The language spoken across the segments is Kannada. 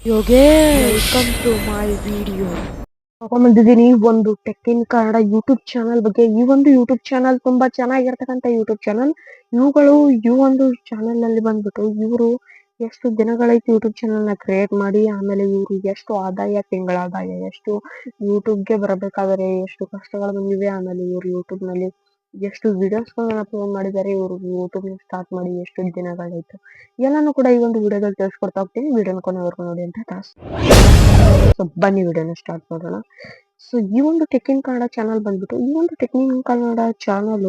Welcome to my video. ತಗೊಂಡ್ಬಂದಿದ್ದೀನಿ ಒಂದು tech in Kannada YouTube channel ಬಗ್ಗೆ. ಈ ಒಂದು ಯೂಟ್ಯೂಬ್ ಚಾನಲ್ ತುಂಬಾ ಚೆನ್ನಾಗಿರ್ತಕ್ಕಂಥ ಯೂಟ್ಯೂಬ್ ಚಾನಲ್. ಈ ಒಂದು ಚಾನಲ್ ನಲ್ಲಿ ಬಂದ್ಬಿಟ್ಟು ಇವರು ಎಷ್ಟು ದಿನಗಳಾಯ್ತು ಯೂಟ್ಯೂಬ್ ಚಾನಲ್ ನ ಕ್ರಿಯೇಟ್ ಮಾಡಿ, ಆಮೇಲೆ ಇವರು ಎಷ್ಟು ಆದಾಯ, ತಿಂಗಳ ಆದಾಯ ಎಷ್ಟು, ಯೂಟ್ಯೂಬ್ಗೆ ಬರಬೇಕಾದರೆ ಎಷ್ಟು ಕಷ್ಟಗಳು ಬಂದಿವೆ, ಆಮೇಲೆ ಇವರು ಯೂಟ್ಯೂಬ್ ನಲ್ಲಿ ಎಷ್ಟು ವಿಡಿಯೋಸ್ ಗಳನ್ನ ಅಪ್ಲೋಡ್ ಮಾಡಿದ್ದಾರೆ, ಇವರು ಯೂಟ್ಯೂಬ್ ಸ್ಟಾರ್ಟ್ ಮಾಡಿ ಎಷ್ಟು ದಿನಗಳಾಯ್ತು ಎಲ್ಲಾನು ಕೂಡ ಈ ಒಂದು ವಿಡಿಯೋದಲ್ಲಿ ತಿಳಿಸ್ಕೊಡ್ತಾ ಹೋಗ್ತೀನಿ. ವಿಡಿಯೋನ ಕೊನೆವರೆಗೂ ನೋಡಿ ಅಂತ ಸೊ ಬನ್ನಿ ವಿಡಿಯೋನ ಸ್ಟಾರ್ಟ್ ಮಾಡೋಣ. ಸೊ ಈ ಒಂದು ಟೆಕ್ ಇನ್ ಕನ್ನಡ ಚಾನಲ್ ಬಂದ್ಬಿಟ್ಟು, ಈ ಒಂದು tech in Kannada channel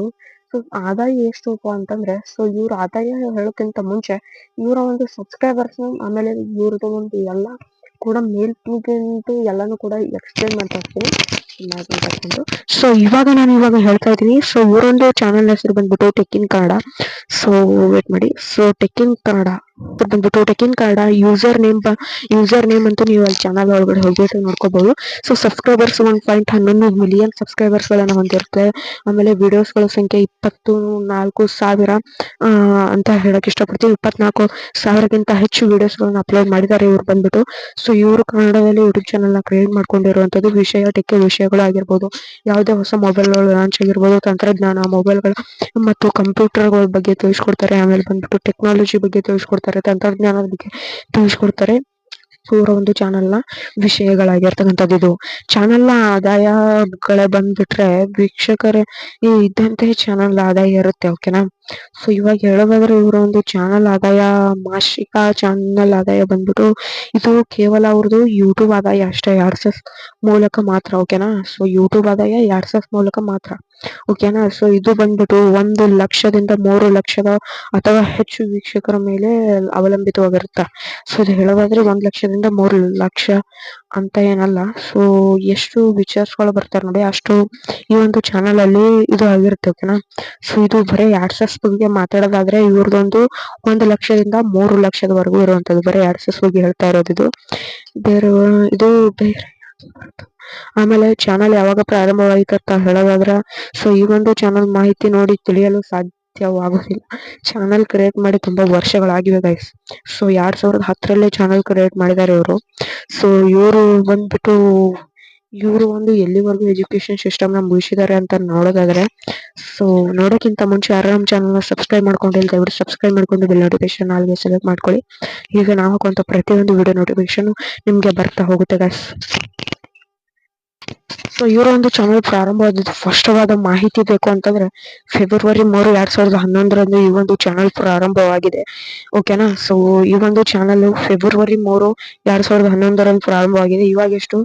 so ಆದಾಯ ಎಷ್ಟು ಅಂತಂದ್ರೆ, ಸೊ ಇವ್ರ ಆದಾಯ ಹೇಳೋಕ್ಕಿಂತ ಮುಂಚೆ ಇವರ ಒಂದು ಸಬ್ಸ್ಕ್ರೈಬರ್ಸ್ ಆಮೇಲೆ ಇವ್ರದ್ದು ಒಂದು ಎಲ್ಲ ಕೂಡ ಮೇಲ್ಪುಗಂತೂ ಎಲ್ಲಾನು ಕೂಡ ಎಕ್ಸ್ಪ್ಲೈನ್ ಮಾಡ್ತಾ ಹೋಗ್ತೀನಿ. ಸೊ ನಾನು ಹೇಳ್ತಾ ಇದ್ದೀನಿ. ಸೊ ಇವರೊಂದು ಚಾನಲ್ ಹೆಸರು ಬಂದ್ಬಿಟ್ಟು Tech in Kannada. So wait ಮಾಡಿ. ಸೊ ಟೆಕ್ ಇನ್ ಕನ್ನಡ ಬಂದ್ಬಿಟ್ಟು Tech in Kannada user name ಅಂತೂ ನೀವು ಅಲ್ಲಿ ಚಾನಲ್ ಒಳಗಡೆ ಹೋಗ್ಬಿಟ್ಟು ನೋಡ್ಕೋಬಹುದು. ಸೊ ಸಬ್ಸ್ಕ್ರೈಬರ್ಸ್ 1.11 ಮಿಲಿಯನ್ ಸಬ್ಸ್ಕ್ರೈಬರ್ಸ್ ಗಳನ್ನ ಹೊಂದಿರುತ್ತೆ. ಆಮೇಲೆ ವಿಡಿಯೋಸ್ ಗಳ ಸಂಖ್ಯೆ 24,000 ಅಂತ ಹೇಳಕ್ ಇಷ್ಟಪಡ್ತೀನಿ. 24,000ಗಿಂತ ಹೆಚ್ಚು ವಿಡಿಯೋಸ್ ಗಳನ್ನ ಅಪ್ಲೋಡ್ ಮಾಡಿದ್ದಾರೆ ಇವ್ರು ಬಂದ್ಬಿಟ್ಟು. ಸೊ ಇವರು ಕನ್ನಡದಲ್ಲಿ ಯೂಟ್ಯೂಬ್ ಚಾನಲ್ ನ ಕ್ರಿಯೇಟ್ ಮಾಡ್ಕೊಂಡಿರುವಂತದ್ದು ಟೆಕ್ ವಿಷಯಗಳು ಆಗಿರ್ಬೋದು, ಯಾವುದೇ ಹೊಸ ಮೊಬೈಲ್ ಗಳು ಲಾಂಚ್ ಆಗಿರ್ಬೋದು, ತಂತ್ರಜ್ಞಾನ, ಮೊಬೈಲ್ಗಳು ಮತ್ತು ಕಂಪ್ಯೂಟರ್ ಗಳ ಬಗ್ಗೆ ತಿಳಿಸ್ಕೊಡ್ತಾರೆ. ಆಮೇಲೆ ಬಂದ್ಬಿಟ್ಟು ಟೆಕ್ನಾಲಜಿ ಬಗ್ಗೆ ತಿಳಿಸ್ಕೊಡ್ತಾರೆ, ತಂತ್ರಜ್ಞಾನದ ಬಗ್ಗೆ ತಿಳಿಸ್ಕೊಡ್ತಾರೆ. ಇವರ ಒಂದು ಚಾನಲ್ ನ ವಿಷಯಗಳಾಗಿರ್ತಕ್ಕಂಥದ್ದು. ಇದು ಚಾನಲ್ ನ ಆದಾಯಗಳ ಬಂದ್ಬಿಟ್ರೆ ವೀಕ್ಷಕರೇ ಇದ್ದಂತೆ ಚಾನಲ್ ಆದಾಯ ಇರುತ್ತೆ. ಓಕೆನಾ. ಸೊ ಇವಾಗ ಹೇಳೋದಾದ್ರೆ ಇವರ ಒಂದು ಚಾನಲ್ ಆದಾಯ, ಮಾಸಿಕ ಚಾನಲ್ ಆದಾಯ ಬಂದ್ಬಿಟ್ಟು ಇದು ಕೇವಲ ಅವ್ರದ್ದು ಯೂಟ್ಯೂಬ್ ಆದಾಯ ಅಷ್ಟೇ, AdSense ಮೂಲಕ ಮಾತ್ರ. ಓಕೆನಾ. ಸೊ ಯೂಟ್ಯೂಬ್ ಆದಾಯ AdSense ಮೂಲಕ ಮಾತ್ರ. ಓಕೆನಾ. ಸೊ ಇದು ಬಂದ್ಬಿಟ್ಟು 1 ಲಕ್ಷದಿಂದ 3 ಲಕ್ಷದ ಅಥವಾ ಹೆಚ್ಚು ವೀಕ್ಷಕರ ಮೇಲೆ ಅವಲಂಬಿತವಾಗಿರುತ್ತೆ. ಸೊ ಇದು ಹೇಳೋದಾದ್ರೆ 1 ಲಕ್ಷದಿಂದ 3 ಲಕ್ಷ ಅಂತ ಏನಲ್ಲ. ಸೊ ಎಷ್ಟು ವಿಚರ್ಸ್ಗಳು ಬರ್ತಾರೆ ನೋಡಿ, ಅಷ್ಟು ಈ ಒಂದು ಚಾನಲ್ ಅಲ್ಲಿ ಇದು ಆಗಿರುತ್ತೆ. ಓಕೆನಾ. ಸೊ ಇದು ಬರೀ AdSense ಬಗ್ಗೆ ಮಾತಾಡೋದಾದ್ರೆ ಇವ್ರದೊಂದು 1 ಲಕ್ಷದಿಂದ 3 ಲಕ್ಷದವರೆಗೂ ಇರುವಂತದ್ದು. ಬರೀ AdSense ಬಗ್ಗೆ ಹೇಳ್ತಾ ಇರೋದು ಇದು ಬೇರೆ. ಆಮೇಲೆ ಚಾನಲ್ ಯಾವಾಗ ಪ್ರಾರಂಭವಾಯಿತು ಅಂತ ಹೇಳೋದಾದ್ರೆ, ಸೊ ಈ ಒಂದು ಚಾನಲ್ ಮಾಹಿತಿ ನೋಡಿ ತಿಳಿಯಲು ಸಾಧ್ಯವಾಗುವುದಿಲ್ಲ. ಚಾನಲ್ ಕ್ರಿಯೇಟ್ ಮಾಡಿ ತುಂಬಾ ವರ್ಷಗಳಾಗಿವೆ ಗೈಸ್. ಸೊ 2010ರಲ್ಲೇ ಚಾನಲ್ ಕ್ರಿಯೇಟ್ ಮಾಡಿದ್ದಾರೆ ಇವರು. ಸೊ ಇವರು ಒಂದು ಎಲ್ಲಿವರೆಗೂ ಎಜುಕೇಶನ್ ಸಿಸ್ಟಮ್ ನ ಮುಗಿಸಿದ್ದಾರೆ ಅಂತ ನೋಡೋದಾದ್ರೆ, ಸೊ ನೋಡೋಕ್ಕಿಂತ ಮುಂಚೆ ಯಾರು ನಮ್ಮ ಚಾನಲ್ ನ ಸಬ್ಸ್ಕ್ರೈಬ್ ಮಾಡ್ಕೊಂಡಿಲ್ಲ ದಯವಿಟ್ಟು ಸಬ್ಸ್ಕ್ರೈಬ್ ಮಾಡ್ಕೊಂಡು ಬೆಲ್ ನೋಟಿಫಿಕೇಶನ್ ಆಲ್ಗೆ ಸೆಲೆಕ್ಟ್ ಮಾಡ್ಕೊಳ್ಳಿ. ಈಗ ನಾವು ಹಾಕುವಂತ ಪ್ರತಿಯೊಂದು ವಿಡಿಯೋ ನೋಟಿಫಿಕೇಶನ್ ನಿಮ್ಗೆ ಬರ್ತಾ ಹೋಗುತ್ತೆ ಗೈಸ್. ಸೊ ಇವರ ಒಂದು ಚಾನಲ್ ಪ್ರಾರಂಭವಾದದ್ದು ಸ್ಪಷ್ಟವಾದ ಮಾಹಿತಿ ಬೇಕು ಅಂತಂದ್ರೆ ಫೆಬ್ರವರಿ 3, 2011ರಂದು ಈ ಒಂದು ಚಾನಲ್ ಪ್ರಾರಂಭವಾಗಿದೆ. ಓಕೆನಾ. ಸೊ ಈ ಒಂದು ಚಾನಲ್ ಫೆಬ್ರವರಿ 3, 2011ರಂದು ಪ್ರಾರಂಭವಾಗಿದೆ. ಇವಾಗ ಎಷ್ಟು?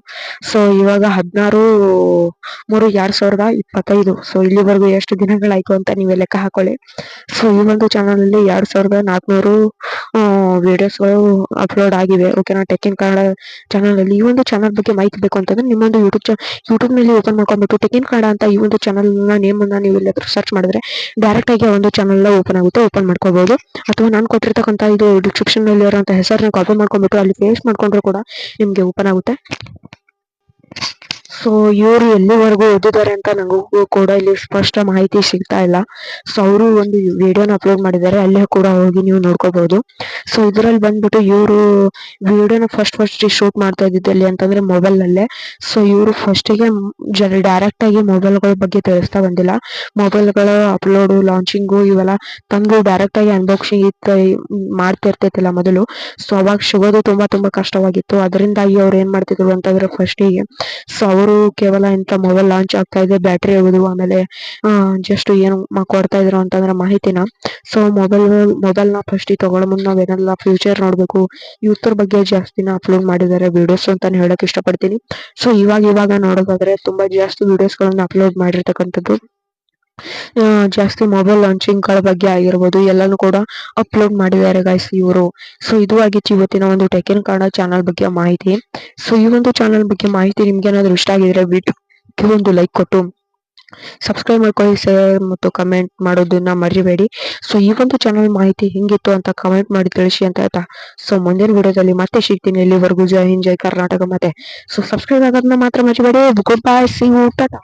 ಸೊ ಇವಾಗ 16/3/2025. ಸೊ ಇಲ್ಲಿವರೆಗೂ ಎಷ್ಟು ದಿನಗಳಾಯ್ತು ಅಂತ ನೀವೇ ಲೆಕ್ಕ ಹಾಕೊಳ್ಳಿ. ಸೊ ಈ ಒಂದು ಚಾನಲ್ ಅಲ್ಲಿ 2400 ವಿಡಿಯೋಸ್ಗಳು ಅಪ್ಲೋಡ್ ಆಗಿವೆ. ಓಕೆನಾ. ಟೆಕ್ ಇನ್ ಕನ್ನಡ ಚಾನಲ್ ಅಲ್ಲಿ ಈ ಒಂದು ಚಾನಲ್ ಬಗ್ಗೆ ಮಾಹಿತಿ ಬೇಕು ಅಂತಂದ್ರೆ ನಿಮ್ಮೊಂದು ಯೂಟ್ಯೂಬ್ ನಲ್ಲಿ ಓಪನ್ ಮಾಡ್ಕೊಂಡ್ಬಿಟ್ಟು ಟೆಕ್ ಇನ್ ಕನ್ನಡ ಅಂತ ಈ ಒಂದು ಚಾನಲ್ ನ ನೇಮ್ ಅನ್ನ ನೀವು ಎಲ್ಲಾದ್ರೂ ಸರ್ಚ್ ಮಾಡಿದ್ರೆ ಡೈರೆಕ್ಟ್ ಆಗಿ ಆ ಒಂದು ಚಾನಲ್ ಓಪನ್ ಆಗುತ್ತೆ. ಓಪನ್ ಮಾಡ್ಕೋಬಹುದು. ಅಥವಾ ನಾನು ಕೊಟ್ಟಿರ್ತಕ್ಕಂಥ ಇದು ಡಿಸ್ಕ್ರಿಪ್ಷನ್ ನಲ್ಲಿ ಇರುವಂತಹ ಹೆಸರನ್ನ ಕಾಪಿ ಮಾಡ್ಕೊಂಡ್ಬಿಟ್ಟು ಅಲ್ಲಿ ಪೇಸ್ಟ್ ಮಾಡ್ಕೊಂಡ್ರು ಕೂಡ ನಿಮ್ಗೆ ಓಪನ್ ಆಗುತ್ತೆ. ಸೊ ಇವರು ಎಲ್ಲಿವರೆಗೂ ಓದಿದ್ದಾರೆ ಅಂತ ನನಗೂ ಕೂಡ ಇಲ್ಲಿ ಸ್ಪಷ್ಟ ಮಾಹಿತಿ ಸಿಗ್ತಾ ಇಲ್ಲ. ಸೊ ಅವರು ಒಂದು ವಿಡಿಯೋನ ಅಪ್ಲೋಡ್ ಮಾಡಿದ್ದಾರೆ, ಅಲ್ಲೇ ಕೂಡ ಹೋಗಿ ನೀವು ನೋಡ್ಕೋಬಹುದು. ಸೊ ಇದರಲ್ಲಿ ಬಂದ್ಬಿಟ್ಟು ಇವರು ವಿಡಿಯೋನ ಫಸ್ಟ್ ಶೂಟ್ ಮಾಡ್ತಾ ಇದ್ದಿದ್ದು ಎಲ್ಲಿ ಅಂತಂದ್ರೆ ಮೊಬೈಲ್ ನಲ್ಲೇ. ಸೊ ಇವರು ಫಸ್ಟಿಗೆ ಡೈರೆಕ್ಟ್ ಆಗಿ ಮೊಬೈಲ್ಗಳ ಬಗ್ಗೆ ತಿಳಿಸ್ತಾ ಬಂದಿಲ್ಲ. ಮೊಬೈಲ್ಗಳ ಅಪ್ಲೋಡ್, ಲಾಂಚಿಂಗು ಇವೆಲ್ಲ ತಂದು ಡೈರೆಕ್ಟ್ ಆಗಿ ಅನ್ಬಾಕ್ಸಿಂಗ್ ಮಾಡ್ತಿರ್ತಿಲ್ಲ ಮೊದಲು. ಸೊ ಅವಾಗ ಸಿಗೋದು ತುಂಬಾ ಕಷ್ಟವಾಗಿತ್ತು. ಅದರಿಂದಾಗಿ ಅವ್ರು ಏನ್ ಮಾಡ್ತಿದ್ರು ಅಂತಂದ್ರೆ ಫಸ್ಟಿಗೆ ಸೊ ಅವರು ಕೇವಲ ಇಂಥ ಮೊಬೈಲ್ ಲಾಂಚ್ ಆಗ್ತಾ ಇದೆ, ಬ್ಯಾಟ್ರಿ ಹೋಗುದು, ಆಮೇಲೆ ಜಸ್ಟ್ ಏನು ಕೊಡ್ತಾ ಇದ್ರು ಅಂತಂದ್ರೆ ಮಾಹಿತಿನ. ಸೊ ಮೊಬೈಲ್ ನ ಫಸ್ಟ್ ತಗೊಳ್ಳೋ ಮುಂದೆ ನಾವೇನೆಲ್ಲ ಫ್ಯೂಚರ್ ನೋಡ್ಬೇಕು, ಯೂತ್ರ್ ಬಗ್ಗೆ ಜಾಸ್ತಿನ ಅಪ್ಲೋಡ್ ಮಾಡಿದ್ದಾರೆ ವಿಡಿಯೋಸ್ ಅಂತಾನೆ ಹೇಳಕ್ ಇಷ್ಟಪಡ್ತೀನಿ. ಸೊ ಇವಾಗ ನೋಡೋದಾದ್ರೆ ತುಂಬಾ ಜಾಸ್ತಿ ವಿಡಿಯೋಸ್ ಗಳನ್ನ ಅಪ್ಲೋಡ್ ಮಾಡಿರ್ತಕ್ಕಂಥದ್ದು. ಜಾಸ್ತಿ ಮೊಬೈಲ್ ಲಾಂಚಿಂಗ್ ಗಳ ಬಗ್ಗೆ ಆಗಿರ್ಬೋದು ಎಲ್ಲಾನು ಕೂಡ ಅಪ್ಲೋಡ್ ಮಾಡಿದ್ದಾರೆ ಗೈಸ್ ಇವರು. ಸೊ ಇದು ಆಗಿತ್ತು ಇವತ್ತಿನ ಒಂದು ಟೆಕ್ ಇನ್ ಕನ್ನಡ ಚಾನಲ್ ಬಗ್ಗೆ ಮಾಹಿತಿ. ಸೊ ಈ ಒಂದು ಚಾನಲ್ ಬಗ್ಗೆ ಮಾಹಿತಿ ನಿಮ್ಗೆ ಏನಾದ್ರು ಇಷ್ಟ ಆಗಿದ್ರೆ ವಿಡಿಯೋಗೆ ಒಂದು ಲೈಕ್ ಕೊಟ್ಟು ಸಬ್ಸ್ಕ್ರೈಬ್ ಮಾಡ್ಕೊಳ್ಳಿ, ಶೇರ್ ಮತ್ತು ಕಮೆಂಟ್ ಮಾಡೋದನ್ನ ಮರಿಬೇಡಿ. ಸೊ ಈ ಒಂದು ಚಾನಲ್ ಮಾಹಿತಿ ಹೆಂಗಿತ್ತು ಅಂತ ಕಮೆಂಟ್ ಮಾಡಿ ತಿಳಿಸಿ ಅಂತ ಆಯ್ತಾ. ಸೊ ಮುಂದಿನ ವಿಡಿಯೋದಲ್ಲಿ ಮತ್ತೆ ಸಿಗ್ತೀನಿ. ಎಲ್ಲಿವರೆಗೂ ಜೈ ಹಿಂದ್, ಜೈ ಕರ್ನಾಟಕ. ಮತ್ತೆ ಸೊ ಸಬ್ಸ್ಕ್ರೈಬ್ ಆಗೋದನ್ನ ಮಾತ್ರ ಮರಿಬೇಡಿ. Goodbye, see you, Tata.